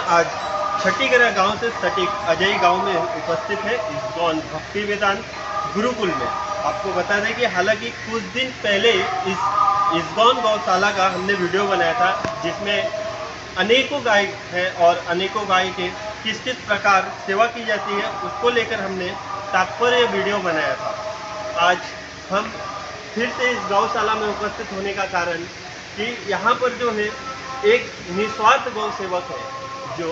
आज छठीगरा गांव से सटीक अजय गांव में उपस्थित है इस्कॉन भक्ति वेदांत गुरुकुल में। आपको बता दें कि हालांकि कुछ दिन पहले इस इस्कॉन गौशाला का हमने वीडियो बनाया था, जिसमें अनेकों गाय हैं और अनेकों गाय के किस किस प्रकार सेवा की जाती है उसको लेकर हमने तात्पर्य वीडियो बनाया था। आज हम फिर से इस गौशाला में उपस्थित होने का कारण कि यहाँ पर जो है एक निस्वार्थ गौ सेवक है जो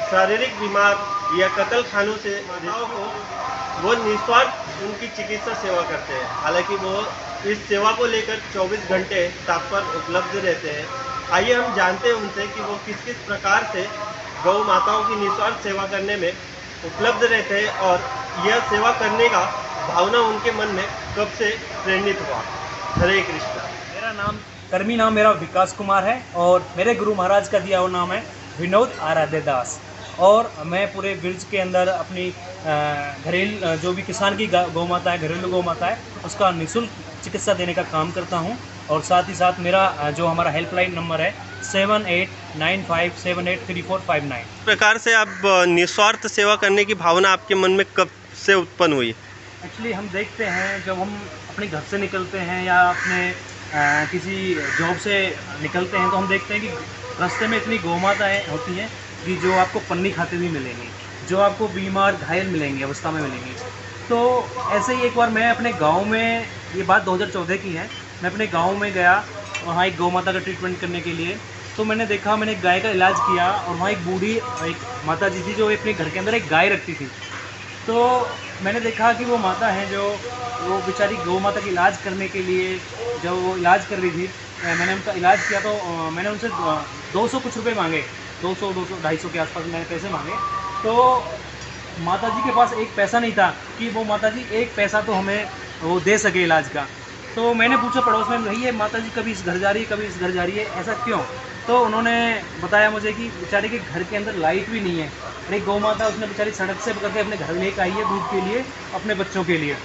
शारीरिक बीमार या कत्ल खानों से गौ को वो निस्वार्थ उनकी चिकित्सा सेवा करते हैं। हालांकि वो इस सेवा को लेकर 24 घंटे तत्पर उपलब्ध रहते हैं। आइए हम जानते हैं उनसे कि वो किस किस प्रकार से गौ माताओं की निस्वार्थ सेवा करने में उपलब्ध रहते हैं और यह सेवा करने का भावना उनके मन में कब से प्रेरित हुआ। हरे कृष्णा। मेरा विकास कुमार है और मेरे गुरु महाराज का दिया हुआ नाम है विनोद आराध्य दास। और मैं पूरे ब्रिज के अंदर अपनी घरेलू जो भी किसान की गौ माता है, घरेलू गौ माता है, उसका निःशुल्क चिकित्सा देने का काम करता हूं। और साथ ही साथ मेरा जो हमारा हेल्पलाइन नंबर है 7895783459। प्रकार से आप निस्वार्थ सेवा करने की भावना आपके मन में कब से उत्पन्न हुई? एक्चुअली हम देखते हैं जब हम अपने घर से निकलते हैं या अपने किसी जॉब से निकलते हैं तो हम देखते हैं कि रास्ते में इतनी गौ माताएँ होती हैं कि जो आपको पन्नी खाते हुए मिलेंगी, जो आपको बीमार घायल मिलेंगे, अवस्था में मिलेंगी। तो ऐसे ही एक बार मैं अपने गांव में, ये बात 2014 की है, मैं अपने गांव में गया वहाँ एक गौ माता का ट्रीटमेंट करने के लिए। तो मैंने देखा, मैंने एक गाय का इलाज किया और वहाँ एक बूढ़ी एक माता जी थी जो अपने घर के अंदर एक गाय रखती थी। तो मैंने देखा कि वो माता है जो वो बेचारी गौ माता का इलाज करने के लिए जब वो इलाज कर रही थी, मैंने उनका इलाज किया तो मैंने उनसे 200 कुछ रुपए मांगे, 200 250 के आसपास मैंने पैसे मांगे। तो माता जी के पास एक पैसा नहीं था कि वो माता जी एक पैसा तो हमें वो दे सके इलाज का। तो मैंने पूछा पड़ोस में, भई ये माता जी कभी इस घर जा रही है, कभी इस घर जा रही है, ऐसा क्यों? तो उन्होंने बताया मुझे कि बेचारे के घर के अंदर लाइट भी नहीं है। एक गौ माता उसने बेचारी सड़क से पकड़ के अपने घर लेकर आई है दूध के लिए, अपने बच्चों के लिए।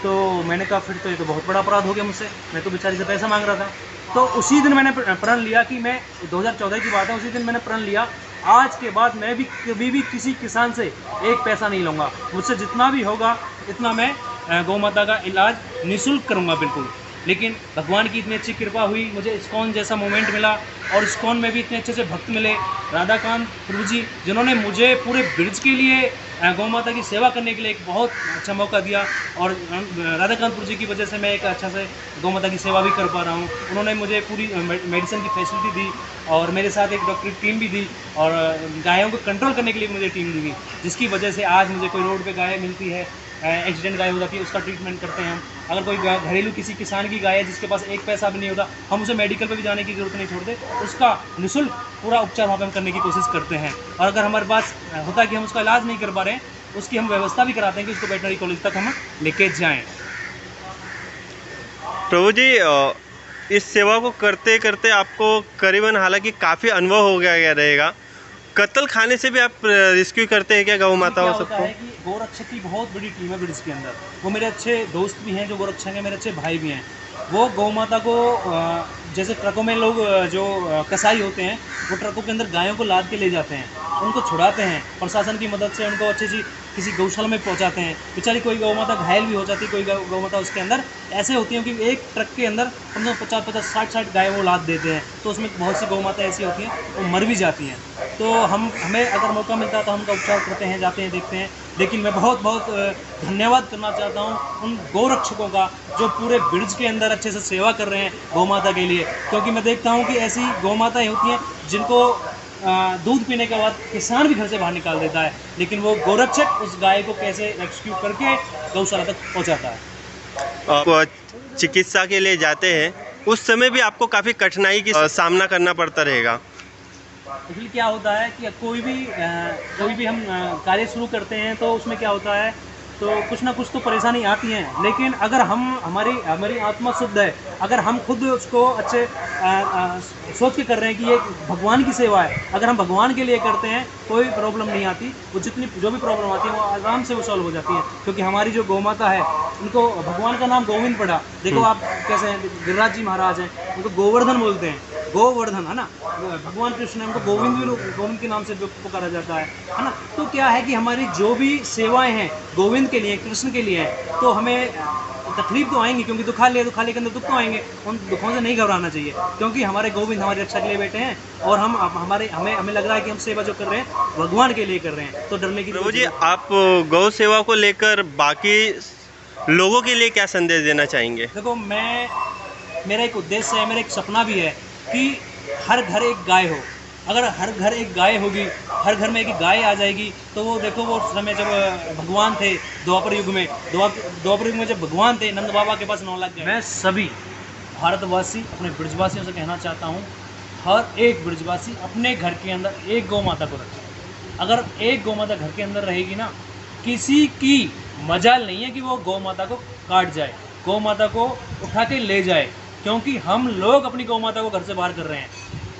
तो मैंने कहा फिर तो ये तो बहुत बड़ा अपराध हो गया मुझसे, मैं तो बेचारी से पैसा मांग रहा था। तो उसी दिन मैंने प्रण लिया कि मैं 2014 की बात है, उसी दिन मैंने प्रण लिया आज के बाद मैं भी कभी भी किसी किसान से एक पैसा नहीं लूँगा, मुझसे जितना भी होगा इतना मैं गौ माता का इलाज निःशुल्क करूँगा बिल्कुल। लेकिन भगवान की इतनी अच्छी कृपा हुई, मुझे इस्कॉन जैसा मोमेंट मिला और इस्कॉन में भी इतने अच्छे से भक्त मिले, राधाकांत प्रभु जी, जिन्होंने मुझे पूरे ब्रिज के लिए गौ माता की सेवा करने के लिए एक बहुत अच्छा मौका दिया। और राधाकांत प्रभु जी की वजह से मैं एक अच्छा से गौ माता की सेवा भी कर पा रहा हूँ। उन्होंने मुझे पूरी मेडिसिन की फैसिलिटी दी और मेरे साथ एक डॉक्टरी टीम भी दी और गायों को कंट्रोल करने के लिए मुझे टीम दी, जिसकी वजह से आज मुझे कोई रोड पर गाय मिलती है, एक्सीडेंट गाय हो जाती है, उसका ट्रीटमेंट करते हैं हम। अगर कोई घरेलू किसी किसान की गाय है जिसके पास एक पैसा भी नहीं होता, हम उसे मेडिकल पे भी जाने की ज़रूरत नहीं छोड़ते, उसका निःशुल्क पूरा उपचार वहाँ पे हम करने की कोशिश करते हैं। और अगर हमारे पास होता है कि हम उसका इलाज नहीं कर पा रहे हैं, उसकी हम व्यवस्था भी कराते हैं कि उसको वेटनरी कॉलेज तक हम लेके जाएँ। प्रभु जी, इस सेवा को करते करते आपको करीबन, हालांकि काफ़ी अनुभव हो गया रहेगा, कत्ल खाने से भी आप रेस्क्यू करते हैं क्या गौ माताओं सबको? कि गोरक्षक की बहुत बड़ी टीम है ब्रिज के अंदर, वो मेरे अच्छे दोस्त भी हैं जो गोरक्षक हैं, मेरे अच्छे भाई भी हैं। वो गौ माता को जैसे ट्रकों में लोग जो कसाई होते हैं वो ट्रकों के अंदर गायों को लाद के ले जाते हैं, उनको छुड़ाते हैं, प्रशासन की मदद से उनको अच्छी सी किसी गौशाला में पहुंचाते हैं। बेचारी कोई गौ माता घायल भी हो जाती है, कोई गौ माता उसके अंदर ऐसे होती हैं कि एक ट्रक के अंदर कम से कम 50-50 60-60 गाय वो लाद देते हैं। तो उसमें बहुत सी गौ माता ऐसी होती हैं वो मर भी जाती हैं। तो हमें अगर मौका मिलता है तो हम उनका उपचार करते हैं, जाते हैं, देखते हैं। लेकिन मैं बहुत धन्यवाद करना चाहता हूँ उन गौरक्षकों का जो पूरे ब्रिज के अंदर अच्छे से सेवा कर रहे हैं गौ माता के लिए, क्योंकि मैं देखता हूँ कि ऐसी गौ माताएँ होती हैं जिनको दूध पीने के बाद किसान भी घर से बाहर निकाल देता है, लेकिन वो गोरक्षक उस गाय को कैसे रेस्क्यू करके गौशाला तक पहुँचाता है। आप चिकित्सा के लिए जाते हैं उस समय भी आपको काफ़ी कठिनाई की सामना करना पड़ता रहेगा। एक्चुअली क्या होता है कि कोई भी हम कार्य शुरू करते हैं तो उसमें क्या होता है, तो कुछ ना कुछ तो परेशानी आती हैं। लेकिन अगर हमारी आत्मा शुद्ध है, अगर हम खुद उसको अच्छे सोच के कर रहे हैं कि ये भगवान की सेवा है, अगर हम भगवान के लिए करते हैं कोई प्रॉब्लम नहीं आती। वो जो भी प्रॉब्लम आती है वो आराम से वो सॉल्व हो जाती है, क्योंकि हमारी जो गौ माता है उनको भगवान का नाम गोविंद पड़ा। देखो आप कैसे हैं, गिरिराज जी महाराज हैं, उनको गोवर्धन बोलते हैं। गोवर्धन, है ना। भगवान कृष्ण ने हमको गोविंद के नाम से जो पुकारा जाता है ना। तो क्या है कि हमारी जो भी सेवाएं हैं गोविंद के लिए, कृष्ण के लिए है, तो हमें तकलीफ तो आएंगी, क्योंकि दुखालय के अंदर दुख तो आएंगे। उन दुखों से नहीं घबराना चाहिए, क्योंकि हमारे गोविंद हमारी रक्षा के लिए बैठे हैं, और हमें लग रहा है कि हम सेवा जो कर रहे हैं भगवान के लिए कर रहे हैं, तो डरने की। प्रभु जी, आप गौ सेवा को लेकर बाकी लोगों के लिए क्या संदेश देना चाहेंगे? देखो, मेरा एक उद्देश्य है, मेरा एक सपना भी है कि हर घर एक गाय हो। अगर हर घर एक गाय होगी, हर घर में एक गाय आ जाएगी, तो वो देखो, वो समय जब भगवान थे द्वापर युग में जब भगवान थे, नंद बाबा के पास 9 लाख गाय। मैं सभी भारतवासी, अपने ब्रजवासियों से कहना चाहता हूँ, हर एक ब्रजवासी अपने घर के अंदर एक गौ माता को रखे। अगर एक गौ माता घर के अंदर रहेगी ना, किसी की मजाल नहीं है कि वो गौ माता को काट जाए, गौ माता को उठा के ले जाए, क्योंकि हम लोग अपनी गौ माता को घर से बाहर कर रहे हैं,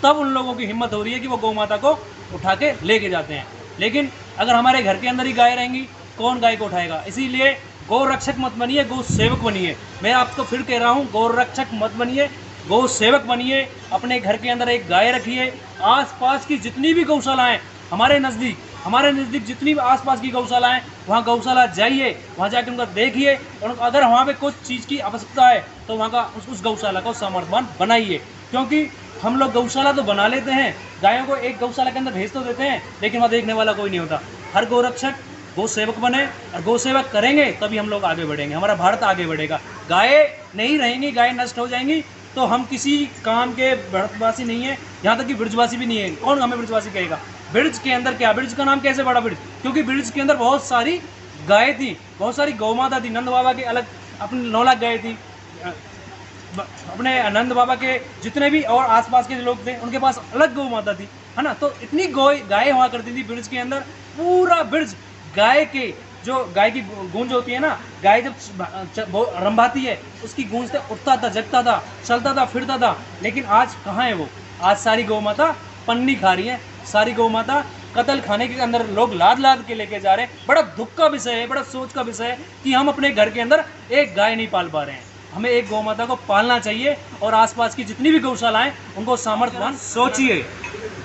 तब उन लोगों की हिम्मत हो रही है कि वो गौ माता को उठा के लेके जाते हैं। लेकिन अगर हमारे घर के अंदर ही गाय रहेंगी, कौन गाय को उठाएगा? इसीलिए गौ रक्षक मत बनिए, गौ सेवक बनिए। मैं आपको फिर कह रहा हूँ, गौ रक्षक मत बनिए, गौ सेवक बनिए। अपने घर के अंदर एक गाय रखिए। आसपास की जितनी भी गौशालाएँ, हमारे नज़दीक जितनी भी आसपास की गौशाला हैं, वहाँ गौशाला जाइए, वहाँ जाकर उनका देखिए, और अगर वहाँ पे कुछ चीज़ की आवश्यकता है तो वहाँ का उस गौशाला को सामर्थ्यवान बनाइए। क्योंकि हम लोग गौशाला तो बना लेते हैं, गायों को एक गौशाला के अंदर भेज तो देते हैं, लेकिन वहाँ देखने वाला कोई नहीं होता। हर गौरक्षक गौ सेवक बने, और गौ सेवक करेंगे तभी हम लोग आगे बढ़ेंगे, हमारा भारत आगे बढ़ेगा। गाय नहीं रहेंगी, गाय नष्ट हो जाएंगी, तो हम किसी काम के भारतवासी नहीं है, यहाँ तक कि ब्रजवासी भी नहीं है। कौन हमें ब्रजवासी कहेगा? ब्रज के अंदर क्या, ब्रज का नाम कैसे पड़ा ब्रज? क्योंकि ब्रज के अंदर बहुत सारी गाय थी, बहुत सारी गौ माता थी। नंद बाबा के अलग अपने 9 लाख गाय थी, अपने नंद बाबा के जितने भी और आसपास के लोग थे उनके पास अलग गौ माता थी, है ना। तो इतनी गाय हुआ करती थी ब्रज के अंदर, पूरा ब्रज गाय की गूंज होती है ना, गाय जब रंभाती है, उसकी गूंज से उठता था, जगता था, चलता था, फिरता था। लेकिन आज कहाँ है वो? आज सारी गौ माता पन्नी खा रही है, सारी गौ माता कतल खाने के अंदर लोग लाद के लेके जा रहे हैं। बड़ा दुख का विषय है, बड़ा सोच का विषय है कि हम अपने घर के अंदर एक गाय नहीं पाल पा रहे हैं। हमें एक गौ माता को पालना चाहिए, और आसपास की जितनी भी गौशालाएं उनको सामर्थ्यवान सोचिए।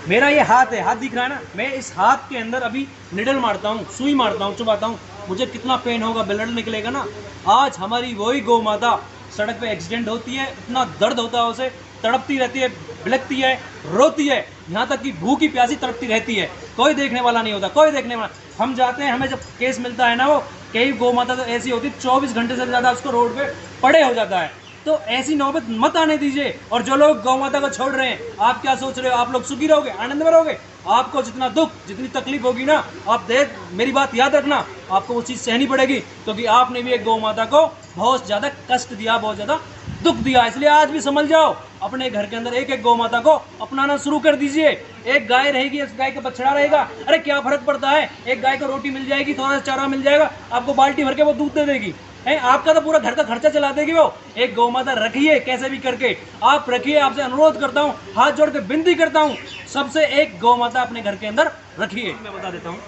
मेरा ये हाथ है, हाथ दिख रहा है ना, मैं इस हाथ के अंदर अभी निडल मारता हूँ, सुई मारता हूँ, चुभाता हूँ, मुझे कितना पेन होगा, ब्लड निकलेगा ना। आज हमारी वही गौ माता सड़क पे एक्सीडेंट होती है, इतना दर्द होता है, उसे तड़पती रहती है, बिलखती है, रोती है, यहाँ तक कि भूखी प्यासी तड़पती रहती है। कोई देखने वाला नहीं होता, कोई देखने वाला। हम जाते हैं, हमें जब केस मिलता है ना, वो कई गौ माता तो ऐसी होती है 24 घंटे से ज़्यादा उसको रोड पे पड़े हो जाता है। तो ऐसी नौबत मत आने दीजिए। और जो लोग गौ माता को छोड़ रहे हैं, आप क्या सोच रहे हो? आप लोग सुखी रहोगे, आनंद में रहोगे? आपको जितना दुख, जितनी तकलीफ होगी ना, आप मेरी बात याद रखना, आपको वो चीज़ सहनी पड़ेगी, क्योंकि आपने भी एक गौ माता को बहुत ज़्यादा कष्ट दिया, बहुत ज़्यादा दुख दिया। इसलिए आज भी समझ जाओ, अपने घर के अंदर एक एक गौ माता को अपनाना शुरू कर दीजिए। एक गाय रहेगी, इस गाय का बछड़ा रहेगा, अरे क्या फर्क पड़ता है? एक गाय को रोटी मिल जाएगी, थोड़ा सा चारा मिल जाएगा, आपको बाल्टी भर के वो दूध दे देगी, है आपका तो पूरा घर का खर्चा चला देगी वो। एक गौ माता रखिए, कैसे भी करके आप रखिए। आपसे अनुरोध करता हूँ, हाथ जोड़ के विनती करता हूँ, सबसे एक गौ माता अपने घर के अंदर रखिए। मैं बता देता हूँ,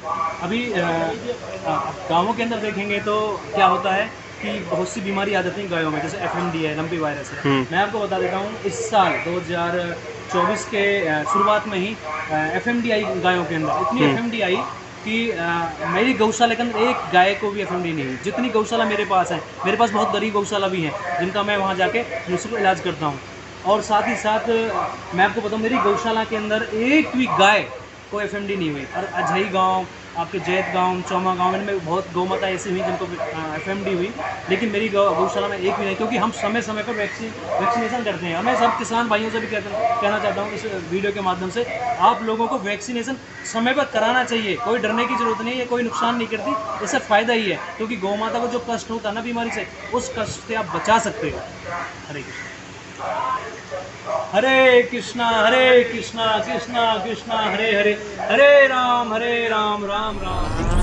अभी गाँवों के अंदर देखेंगे तो क्या होता है कि बहुत सी बीमारी आ जाती है गायों में, जैसे FMD है, लंपी वायरस है। मैं आपको बता देता हूँ, इस साल 2024 के शुरुआत में ही FMD आई गायों के अंदर। इतनी FMD आई कि मेरी गौशाला के अंदर एक गाय को भी FMD नहीं हुई। जितनी गौशाला मेरे पास है, मेरे पास बहुत गरीब गौशाला भी हैं, जिनका मैं वहाँ जाके निःशुल्क इलाज करता हूँ। और साथ ही साथ मैं आपको बताऊँ, मेरी गौशाला के अंदर एक भी गाय को FMD नहीं हुई। और अजही गांव, आपके जैत गांव, चौमा गांव, इनमें बहुत गौ माता ऐसी हुई जिनको FMD हुई, लेकिन मेरी गौशाला में एक भी नहीं, क्योंकि हम समय समय पर वैक्सीनेशन करते हैं। और मैं सब किसान भाइयों से भी कहना चाहता हूँ इस वीडियो के माध्यम से, आप लोगों को वैक्सीनेशन समय पर कराना चाहिए। कोई डरने की जरूरत नहीं है, कोई नुकसान नहीं करती, इससे फ़ायदा ही है, क्योंकि गौ माता को जो कष्ट होता है ना बीमारी से, उस कष्ट से आप बचा सकते हो। हरे कृष्ण, हरे कृष्णा कृष्णा कृष्णा हरे हरे, हरे राम राम राम।